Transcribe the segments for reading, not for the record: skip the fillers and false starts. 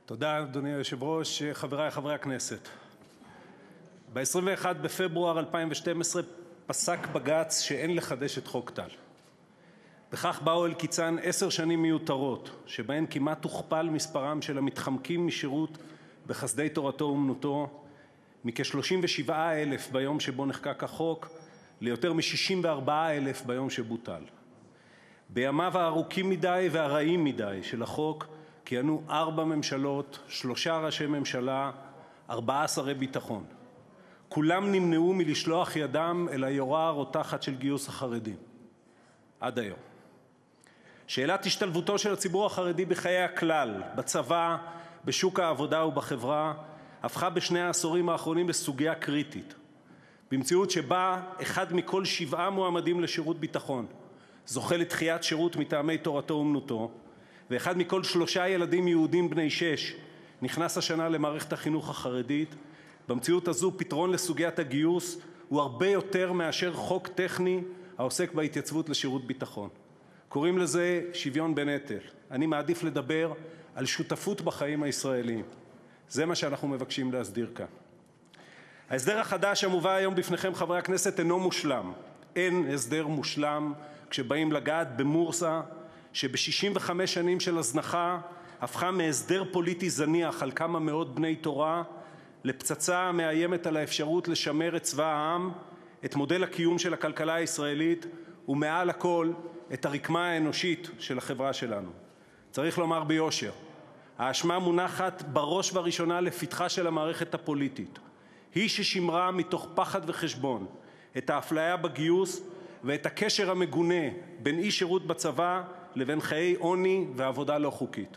תודה, אדוני היושב-ראש. חברי חברי הכנסת, ב-21 בפברואר 2012 פסק בג"ץ שאין לחדש את חוק טל. בכך באו אל קיצן 10 שנים מיותרות, שבהן כמעט הוכפל מספרם של המתחמקים משירות בחסדי תורתו אומנותו, מכ-37,000 ביום שבו נחקק החוק, ליותר מ-64,000 ביום שבוטל. בימיו הארוכים מדי והרעים מדי של החוק, כיהנו 4 ממשלות, 3 ראשי ממשלה, 4 שרי ביטחון. כולם נמנעו מלשלוח ידם אל היורה הרותחת של גיוס החרדים. עד היום. שאלת השתלבותו של הציבור החרדי בחיי הכלל, בצבא, בשוק העבודה ובחברה, הפכה בשני העשורים האחרונים לסוגיה קריטית. במציאות שבה 1 מכל 7 מועמדים לשירות ביטחון זוכה לדחיית שירות מטעמי תורתו אומנותו, ו1 מכל 3 ילדים יהודים בני 6 נכנס השנה למערכת החינוך החרדית, במציאות הזו פתרון לסוגיית הגיוס הוא הרבה יותר מאשר חוק טכני העוסק בהתייצבות לשירות ביטחון. קוראים לזה שוויון בנטל. אני מעדיף לדבר על שותפות בחיים הישראליים. זה מה שאנחנו מבקשים להסדיר כאן. ההסדר החדש המובא היום בפניכם, חברי הכנסת, אינו מושלם. אין הסדר מושלם כשבאים לגעת במורסה שב-65 שנים של הזנחה הפכה מהסדר פוליטי זניח על כמה מאות בני תורה לפצצה המאיימת על האפשרות לשמר את צבא העם, את מודל הקיום של הכלכלה הישראלית ומעל הכל את הרקמה האנושית של החברה שלנו. צריך לומר ביושר, האשמה מונחת בראש ובראשונה לפתחה של המערכת הפוליטית. היא ששימרה מתוך פחד וחשבון את האפליה בגיוס ואת הקשר המגונה בין אי שירות בצבא לבין חיי עוני ועבודה לא חוקית.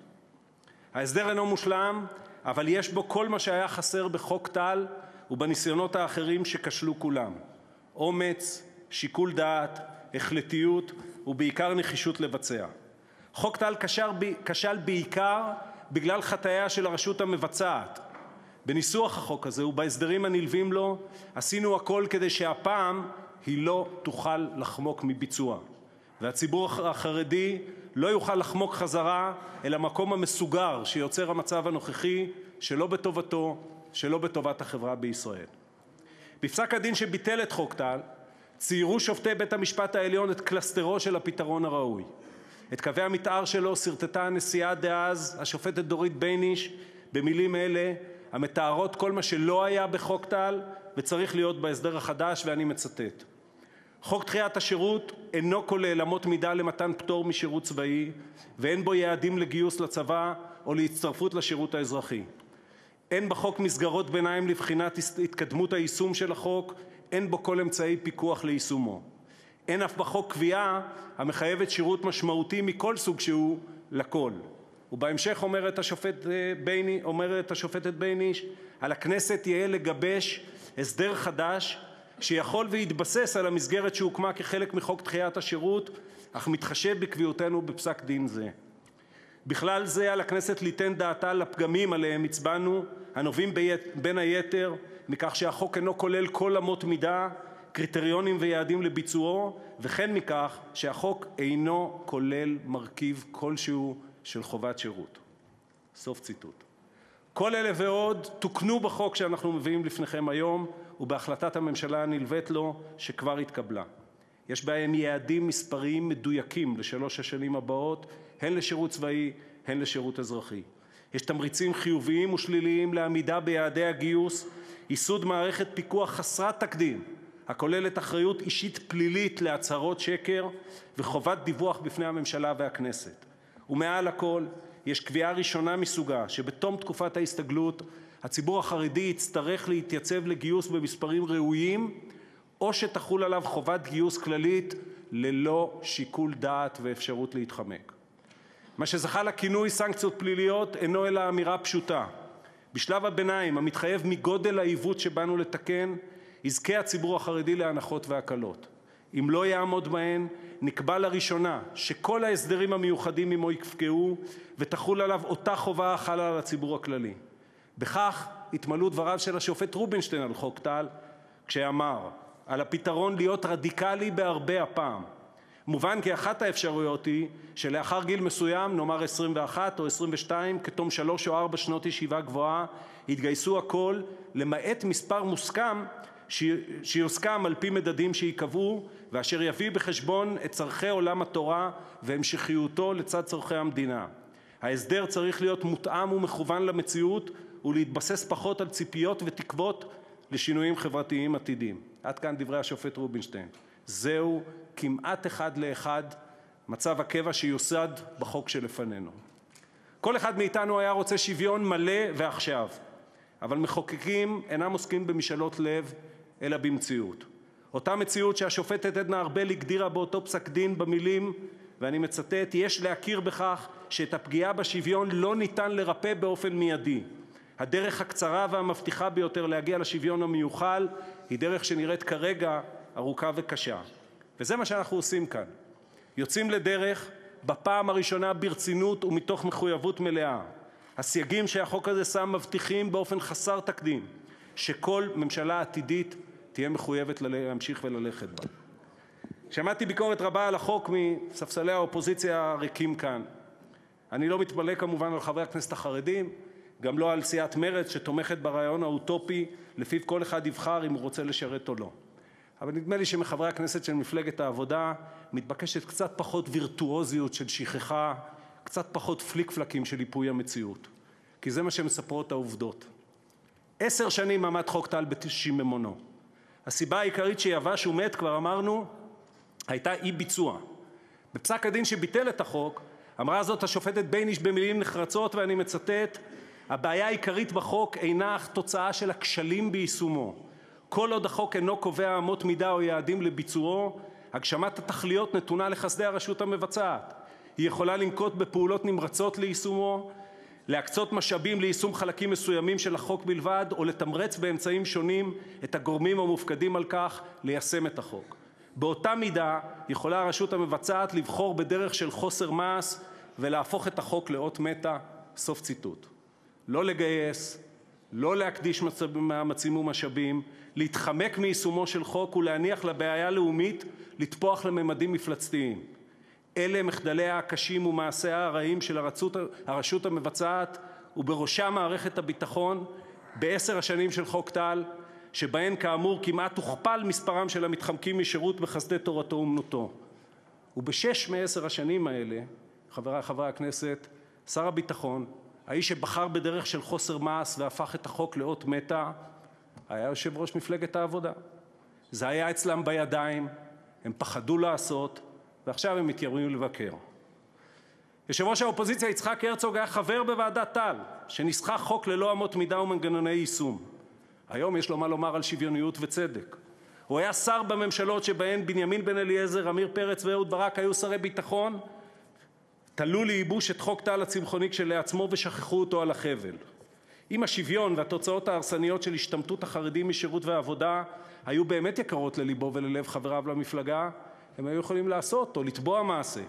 ההסדר אינו מושלם, אבל יש בו כל מה שהיה חסר בחוק טל ובניסיונות האחרים שכשלו כולם. אומץ, שיקול דעת, החלטיות ובעיקר נחישות לבצע. חוק טל כשל בעיקר בגלל חטאיה של הרשות המבצעת. בניסוח החוק הזה ובהסדרים הנלווים לו עשינו הכל כדי שהפעם היא לא תוכל לחמוק מביצוע. והציבור החרדי לא יוכל לחמוק חזרה אל המקום המסוגר שיוצר המצב הנוכחי שלא בטובתו, שלא בטובת החברה בישראל. בפסק הדין שביטל את חוק טל, ציירו שופטי בית המשפט העליון את קלסטרו של הפתרון הראוי. את קווי המתאר שלו סרטטה הנשיאה דאז, השופטת דורית בייניש, במילים אלה, המתארות כל מה שלא היה בחוק טל וצריך להיות בהסדר החדש, ואני מצטט. חוק דחיית השירות אינו כולל אמות מידה למתן פטור משירות צבאי, ואין בו יעדים לגיוס לצבא או להצטרפות לשירות האזרחי. אין בחוק מסגרות ביניים לבחינת התקדמות היישום של החוק, אין בו כל אמצעי פיקוח ליישומו. אין אף בחוק קביעה המחייבת שירות משמעותי מכל סוג שהוא לכל. ובהמשך אומרת השופטת בייניש, על הכנסת יהיה לגבש הסדר חדש שיכול ויתבסס על המסגרת שהוקמה כחלק מחוק דחיית השירות, אך מתחשב בקביעותינו בפסק דין זה. בכלל זה על הכנסת ליתן דעתה לפגמים עליהם הצבענו, הנובעים בין היתר מכך שהחוק אינו כולל כל אמות מידה, קריטריונים ויעדים לביצועו, וכן מכך שהחוק אינו כולל מרכיב כלשהו של חובת שירות. סוף ציטוט. כל אלה ועוד תוקנו בחוק שאנחנו מביאים לפניכם היום, ובהחלטת הממשלה הנלווית לו שכבר התקבלה. יש בהם יעדים מספריים מדויקים ל3 השנים הבאות, הן לשירות צבאי, הן לשירות אזרחי. יש תמריצים חיוביים ושליליים לעמידה ביעדי הגיוס, ייסוד מערכת פיקוח חסרת תקדים, הכוללת אחריות אישית פלילית להצהרות שקר, וחובת דיווח בפני הממשלה והכנסת. ומעל הכל, יש קביעה ראשונה מסוגה שבתום תקופת ההסתגלות הציבור החרדי יצטרך להתייצב לגיוס במספרים ראויים, או שתחול עליו חובת גיוס כללית ללא שיקול דעת ואפשרות להתחמק. מה שזכה לכינוי סנקציות פליליות אינו אלא אמירה פשוטה. בשלב הביניים, המתחייב מגודל העיוות שבאנו לתקן, יזכה הציבור החרדי להנחות והקלות. אם לא יעמוד בהן, נקבע לראשונה שכל ההסדרים המיוחדים עמו יפקעו ותחול עליו אותה חובה החלה על הציבור הכללי. בכך התמלאו דבריו של השופט רובינשטיין על חוק טל, כשאמר, על הפתרון להיות רדיקלי בהרבה הפעם. מובן כי אחת האפשרויות היא שלאחר גיל מסוים, נאמר 21 או 22, כתום 3 או 4 שנות ישיבה גבוהה, יתגייסו הכל, למעט מספר מוסכם שיוסכם על פי מדדים שיקבעו, ואשר יביא בחשבון את צורכי עולם התורה והמשכיותו לצד צורכי המדינה. ההסדר צריך להיות מותאם ומכוון למציאות ולהתבסס פחות על ציפיות ותקוות לשינויים חברתיים עתידים. עד כאן דברי השופט רובינשטיין. זהו כמעט אחד לאחד מצב הקבע שיוסד בחוק שלפנינו. כל אחד מאיתנו היה רוצה שוויון מלא ועכשיו, אבל מחוקקים אינם עוסקים במשאלות לב, אלא במציאות. אותה מציאות שהשופטת עדנה ארבל הגדירה באותו פסק דין במילים, ואני מצטט, יש להכיר בכך שאת הפגיעה בשוויון לא ניתן לרפא באופן מיידי. הדרך הקצרה והמבטיחה ביותר להגיע לשוויון המיוחל היא דרך שנראית כרגע ארוכה וקשה. וזה מה שאנחנו עושים כאן. יוצאים לדרך בפעם הראשונה ברצינות ומתוך מחויבות מלאה. הסייגים שהחוק הזה שם מבטיחים באופן חסר תקדים שכל ממשלה עתידית תהיה מחויבת להמשיך וללכת בה. שמעתי ביקורת רבה על החוק מספסלי האופוזיציה הריקים כאן. אני לא מתפלא כמובן על חברי הכנסת החרדים, גם לא על סיעת מרצ שתומכת ברעיון האוטופי לפיו כל אחד יבחר אם הוא רוצה לשרת או לא. אבל נדמה לי שמחברי הכנסת של מפלגת העבודה מתבקשת קצת פחות וירטואוזיות של שכחה, קצת פחות פליק-פלקים של איפוי המציאות. כי זה מה שמספרות העובדות. 10 שנים עמד חוק טל בשיממונו. הסיבה העיקרית שיבש ומת, כבר אמרנו, הייתה אי-ביצוע. בפסק הדין שביטל את החוק, אמרה זאת השופטת בייניש במילים נחרצות, ואני מצטט, הבעיה העיקרית בחוק אינה אך תוצאה של הכשלים ביישומו. כל עוד החוק אינו קובע אמות מידה או יעדים לביצועו, הגשמת התכליות נתונה לחסדי הרשות המבצעת. היא יכולה לנקוט בפעולות נמרצות ליישומו, להקצות משאבים ליישום חלקים מסוימים של החוק בלבד, או לתמרץ באמצעים שונים את הגורמים המופקדים על כך ליישם את החוק. באותה מידה יכולה הרשות המבצעת לבחור בדרך של חוסר מעש ולהפוך את החוק לאות מתה, סוף ציטוט. לא לגייס, לא להקדיש מאמצים ומשאבים, להתחמק מיישומו של חוק ולהניח לבעיה לאומית לתפוח לממדים מפלצתיים. אלה מחדליה הקשים ומעשיה הרעים של הרשות המבצעת, ובראשה מערכת הביטחון, ב10 השנים של חוק טל, שבהן כאמור כמעט הוכפל מספרם של המתחמקים משירות בחסדי תורתו אומנותו. וב6 מ10 השנים האלה, חברי חברי הכנסת, שר הביטחון, האיש שבחר בדרך של חוסר מעש והפך את החוק לאות מתה, היה יושב ראש מפלגת העבודה. זה היה אצלם בידיים, הם פחדו לעשות, ועכשיו הם מתיימרים לבקר. יושב ראש האופוזיציה יצחק הרצוג היה חבר בוועדת טל, שניסחה חוק ללא אמות מידה ומנגנוני יישום. היום יש לו מה לומר על שוויוניות וצדק. הוא היה שר בממשלות שבהן בנימין בן אליעזר, עמיר פרץ ואהוד ברק היו שרי ביטחון, תלו לייבוש את חוק טל הצמחוני כשלעצמו ושכחו אותו על החבל. אם השוויון והתוצאות ההרסניות של השתמטות החרדים משירות ועבודה היו באמת יקרות לליבו וללב חבריו למפלגה, הם היו יכולים לעשות או לתבוע מעשה.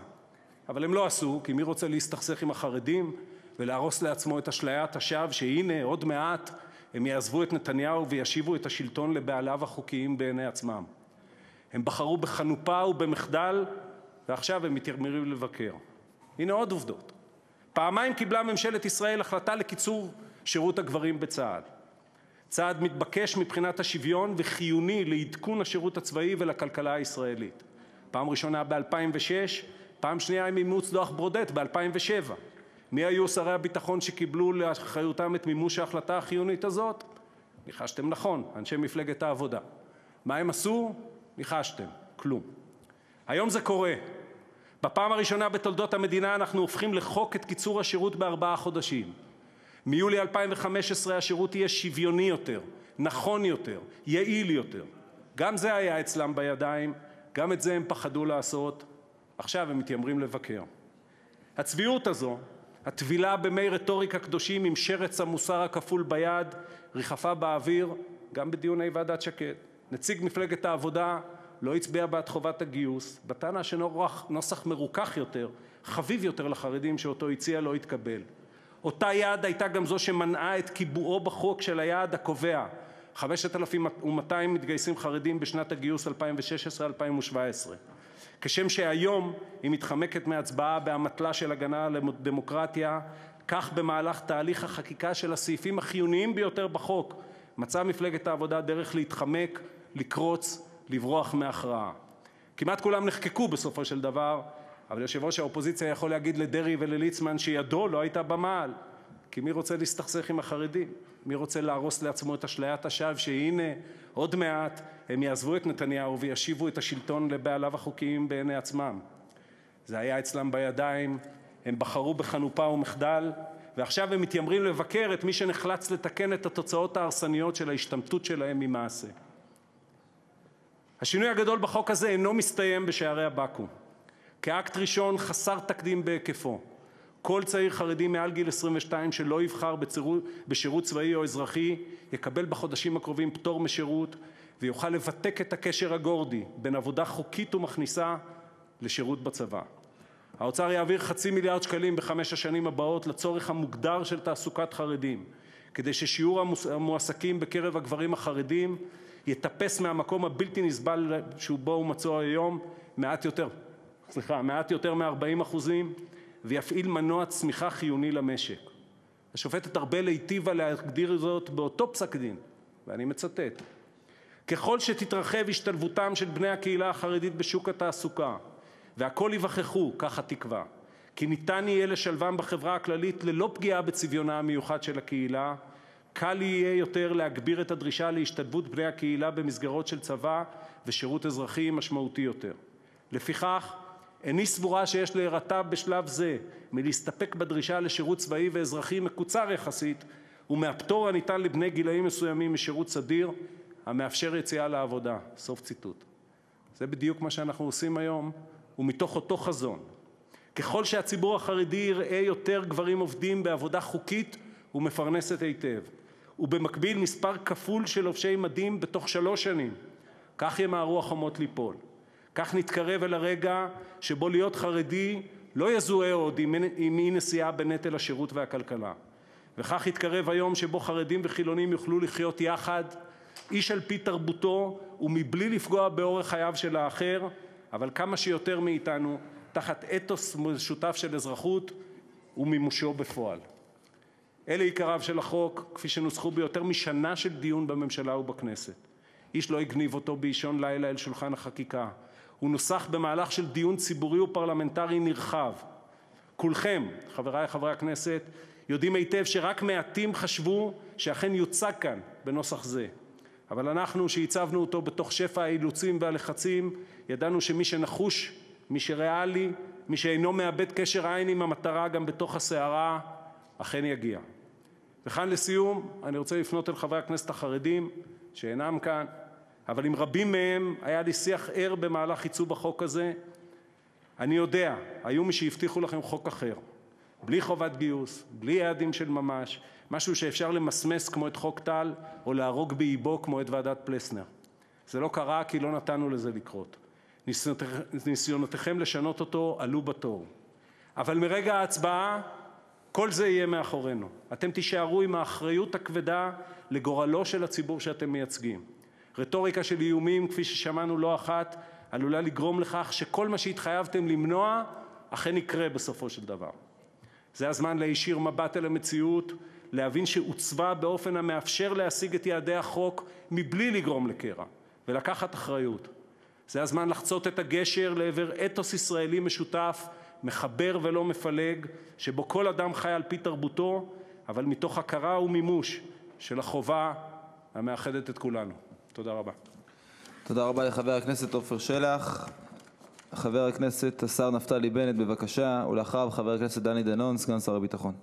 אבל הם לא עשו, כי מי רוצה להסתכסך עם החרדים ולהרוס לעצמו את אשליית השווא שהנה עוד מעט הם יעזבו את נתניהו וישיבו את השלטון לבעליו החוקיים בעיני עצמם. הם בחרו בחנופה ובמחדל, ועכשיו הם מתיימרים לבקר. הנה עוד עובדות. פעמיים קיבלה ממשלת ישראל החלטה לקיצור שירות הגברים בצה"ל. צעד מתבקש מבחינת השוויון וחיוני לעדכון השירות הצבאי ולכלכלה הישראלית. פעם ראשונה ב-2006, פעם שנייה עם אימוץ דוח ברודט ב-2007. מי היו שרי הביטחון שקיבלו לאחריותם את מימוש ההחלטה החיונית הזאת? ניחשתם נכון, אנשי מפלגת העבודה. מה הם עשו? ניחשתם, כלום. היום זה קורה. בפעם הראשונה בתולדות המדינה אנחנו הופכים לחוק את קיצור השירות ב4 חודשים. מיולי 2015 השירות יהיה שוויוני יותר, נכון יותר, יעיל יותר. גם זה היה אצלם בידיים, גם את זה הם פחדו לעשות, עכשיו הם מתיימרים לבקר. הצביעות הזו, הטבילה במי רטוריקה קדושים עם שרץ המוסר הכפול ביד, ריחפה באוויר, גם בדיוני ועדת שקד. נציג מפלגת העבודה לא הצביע בעד חובת הגיוס, בטענה שנוסח מרוכך יותר, חביב יותר לחרדים שאותו הציע לא התקבל. אותה יעד הייתה גם זו שמנעה את קיבועו בחוק של היעד הקובע, 5,200 מתגייסים חרדים בשנת הגיוס 2016-2017. כשם שהיום היא מתחמקת מהצבעה באמתלה של הגנה על הדמוקרטיה, כך במהלך תהליך החקיקה של הסעיפים החיוניים ביותר בחוק מצאה מפלגת העבודה דרך להתחמק, לקרוץ, לברוח מהכרעה. כמעט כולם נחקקו בסופו של דבר, אבל יושב ראש האופוזיציה יכול להגיד לדרעי ולליצמן שידו לא הייתה במעל, כי מי רוצה להסתכסך עם החרדים? מי רוצה להרוס לעצמו את אשליית השווא שהנה עוד מעט הם יעזבו את נתניהו וישיבו את השלטון לבעליו החוקיים בעיני עצמם? זה היה אצלם בידיים, הם בחרו בחנופה ומחדל, ועכשיו הם מתיימרים לבקר את מי שנחלץ לתקן את התוצאות ההרסניות של ההשתמטות שלהם ממעשה. השינוי הגדול בחוק הזה אינו מסתיים בשערי הבקו"ם. כאקט ראשון חסר תקדים בהיקפו, כל צעיר חרדי מעל גיל 22 שלא יבחר בשירות צבאי או אזרחי יקבל בחודשים הקרובים פטור משירות ויוכל לבטק את הקשר הגורדי בין עבודה חוקית ומכניסה לשירות בצבא. האוצר יעביר 500 מיליארד שקלים ב5 השנים הבאות לצורך המוגדר של תעסוקת חרדים, כדי ששיעור המועסקים בקרב הגברים החרדים יטפס מהמקום הבלתי נסבל שבו הוא מצוא היום מעט יותר מ-40%, ויפעיל מנוע צמיחה חיוני למשק. השופטת ארבל היטיבה להגדיר זאת באותו פסק דין, ואני מצטט: ככל שתתרחב השתלבותם של בני הקהילה החרדית בשוק התעסוקה, והכל יווכחו, כך התקווה, כי ניתן יהיה לשלבם בחברה הכללית ללא פגיעה בצביונה המיוחד של הקהילה, קל יהיה יותר להגביר את הדרישה להשתלבות בני הקהילה במסגרות של צבא ושירות אזרחי משמעותי יותר. לפיכך, איני סבורה שיש להירתע בשלב זה מלהסתפק בדרישה לשירות צבאי ואזרחי מקוצר יחסית ומהפטור הניתן לבני גילאים מסוימים משירות סדיר המאפשר יציאה לעבודה. סוף ציטוט. זה בדיוק מה שאנחנו עושים היום, ומתוך אותו חזון. ככל שהציבור החרדי יראה יותר גברים עובדים בעבודה חוקית ומפרנסת היטב, ובמקביל מספר כפול של לובשי מדים בתוך 3 שנים, כך ימהרו החומות ליפול. כך נתקרב אל הרגע שבו להיות חרדי לא יזוהה עוד עם אי נשיאה בנטל השירות והכלכלה. וכך יתקרב היום שבו חרדים וחילונים יוכלו לחיות יחד, איש על פי תרבותו ומבלי לפגוע באורח חייו של האחר, אבל כמה שיותר מאיתנו תחת אתוס משותף של אזרחות ומימושו בפועל. אלה עיקריו של החוק, כפי שנוסחו ביותר משנה של דיון בממשלה ובכנסת. איש לא הגניב אותו באישון לילה אל שולחן החקיקה. הוא נוסח במהלך של דיון ציבורי ופרלמנטרי נרחב. כולכם, חבריי חברי הכנסת, יודעים היטב שרק מעטים חשבו שאכן יוצג כאן בנוסח זה. אבל אנחנו, שהצבנו אותו בתוך שפע האילוצים והלחצים, ידענו שמי שנחוש, מי שריאלי, מי שאינו מאבד קשר עין עם המטרה גם בתוך הסערה, אכן יגיע. וכאן לסיום, אני רוצה לפנות אל חברי הכנסת החרדים שאינם כאן, אבל עם רבים מהם היה לי שיח ער במהלך עיצוב החוק הזה. אני יודע, היו מי שהבטיחו לכם חוק אחר, בלי חובת גיוס, בלי יעדים של ממש, משהו שאפשר למסמס כמו את חוק טל, או להרוג באיבו כמו את ועדת פלסנר. זה לא קרה כי לא נתנו לזה לקרות. ניסיונותיכם לשנות אותו עלו בתור. אבל מרגע ההצבעה, כל זה יהיה מאחורינו. אתם תישארו עם האחריות הכבדה לגורלו של הציבור שאתם מייצגים. רטוריקה של איומים, כפי ששמענו לא אחת, עלולה לגרום לכך שכל מה שהתחייבתם למנוע, אכן יקרה בסופו של דבר. זה הזמן להישיר מבט אל המציאות, להבין שעוצבה באופן המאפשר להשיג את יעדי החוק מבלי לגרום לקרע, ולקחת אחריות. זה הזמן לחצות את הגשר לעבר אתוס ישראלי משותף, מחבר ולא מפלג, שבו כל אדם חי על פי תרבותו, אבל מתוך הכרה ומימוש של החובה המאחדת את כולנו. תודה רבה. תודה רבה לחבר הכנסת עופר שלח. חבר הכנסת השר נפתלי בנט, בבקשה, ולאחריו חבר הכנסת דני דנון, סגן שר הביטחון.